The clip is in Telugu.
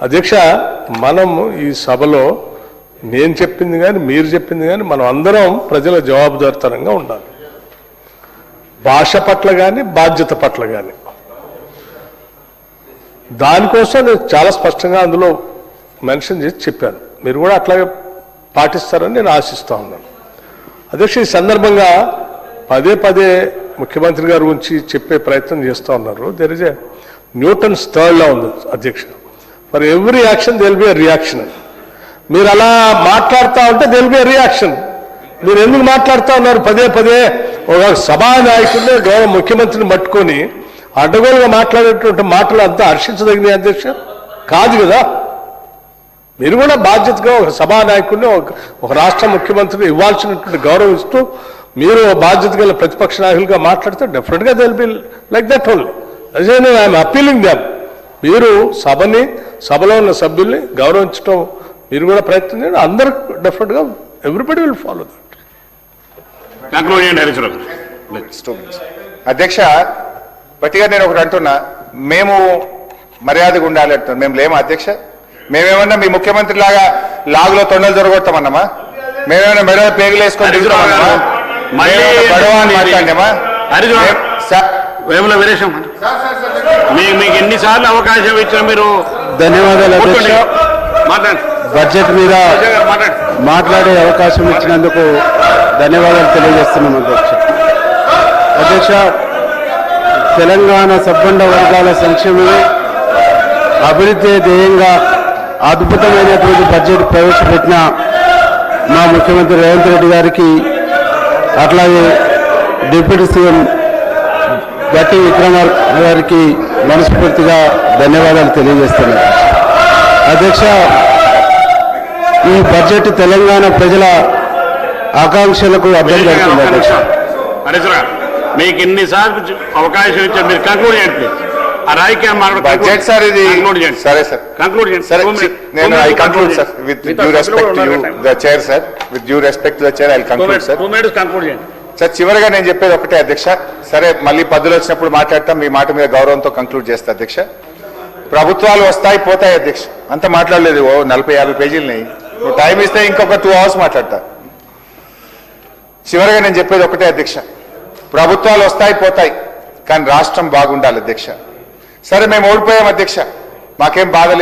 అధ్యక్ష, మనం ఈ సభలో నేను చెప్పింది కానీ మీరు చెప్పింది కానీ మనం అందరం ప్రజల జవాబుదారితనంగా ఉండాలి. భాష పట్ల కానీ బాధ్యత పట్ల కానీ. దానికోసం నేను చాలా స్పష్టంగా అందులో మెన్షన్ చేసి చెప్పాను. మీరు కూడా అట్లాగే పాటిస్తారని నేను ఆశిస్తూ ఉన్నాను. అధ్యక్ష, ఈ సందర్భంగా పదే పదే ముఖ్యమంత్రి గారి గురించి చెప్పే ప్రయత్నం చేస్తూ ఉన్నారు. There is a Newton's third law ఉంది అధ్యక్ష. For every action there will be a reaction. మీరు అలా మాట్లాడుతూ ఉంటే there will be a reaction. మీరు ఎందుకు మాట్లాడుతూ ఉన్నారు పదే పదే? ఒక సభా నాయకుడిని గౌరవ ముఖ్యమంత్రిని పట్టుకొని అడ్డగోలుగా మాట్లాడేటువంటి మాటలు అంతా హర్షించదగిన అధ్యక్ష కాదు కదా. మీరు కూడా బాధ్యతగా ఒక సభా నాయకుడిని ఒక రాష్ట్ర ముఖ్యమంత్రిని ఇవ్వాల్సినటువంటి గౌరవం ఇస్తూ మీరు బాధ్యత గల ప్రతిపక్ష నాయకులుగా మాట్లాడితే డెఫినెట్గా they will be like that only. అదే ఐఎమ్ అప్పీలింగ్ దెమ్. మీరు సభలో ఉన్న సభ్యుల్ని గౌరవించడం మీరు కూడా ప్రయత్నం చేయండి. అందరూ డెఫినెట్గా ఎవ్రీబడి విల్ ఫాలో దట్. అధ్యక్ష, పట్టిగా నేను ఒకటి అంటున్నా, మేము మర్యాదగా ఉండాలి అంటున్నాం. మేము లేమా అధ్యక్ష? మేమేమన్నా మీ ముఖ్యమంత్రి లాగా లాగులో తొండలు జరగొడతామన్నామా? మేమేమన్నా మెడలో పేగులు వేసుకొని దిగుతామన్నామా? మీకు ఎన్నిసార్లు అవకాశం ఇచ్చినా మీరు. ధన్యవాదాలు అధ్యక్ష. బడ్జెట్ మీద మాట్లాడే అవకాశం ఇచ్చినందుకు ధన్యవాదాలు తెలియజేస్తున్నాం అధ్యక్ష. అధ్యక్ష, తెలంగాణ సబ్బండ వర్గాల సంక్షేమమే అభివృద్ధి ధ్యేయంగా అద్భుతమైనటువంటి బడ్జెట్ ప్రవేశపెట్టిన మా ముఖ్యమంత్రి రేవంత్ రెడ్డి గారికి, అట్లాగే డిప్యూటీ సీఎం గట్టి విక్రమార్క గారికి మనస్ఫూర్తిగా ధన్యవాదాలు తెలియజేస్తున్నాను అధ్యక్ష. ఈ బడ్జెట్ తెలంగాణ ప్రజల ఆకాంక్షలకు అర్థం జరుగుతుంది అధ్యక్ష. మీకు ఎన్నిసార్లు అవకాశం ఇచ్చారు, మీరు కంక్లూడ్ చేయండి. బడ్జెట్ సార్ ఇది. సరే సార్, కంక్లూడ్ చేయండి. నేను I conclude sir with due respect to the chair sir. With due respect to the chair I conclude sir. Conclude చేయండి సార్. చివరిగా నేను చెప్పేది ఒకటే అధ్యక్ష. సరే, మళ్ళీ పద్దులు వచ్చినప్పుడు మాట్లాడతాం. మీ మాట మీద గౌరవంతో కంక్లూడ్ చేస్తా అధ్యక్ష. ప్రభుత్వాలు వస్తాయి పోతాయి అధ్యక్ష, అంత మాట్లాడలేదు. 40-50 పేజీలని నువ్వు టైం ఇస్తే ఇంకొక 2 hours మాట్లాడతా. చివరిగా నేను చెప్పేది ఒకటే అధ్యక్ష, ప్రభుత్వాలు వస్తాయి పోతాయి కానీ రాష్ట్రం బాగుండాలి అధ్యక్ష. సరే, మేము ఓడిపోయాం అధ్యక్ష, మాకేం బాధ లేదు.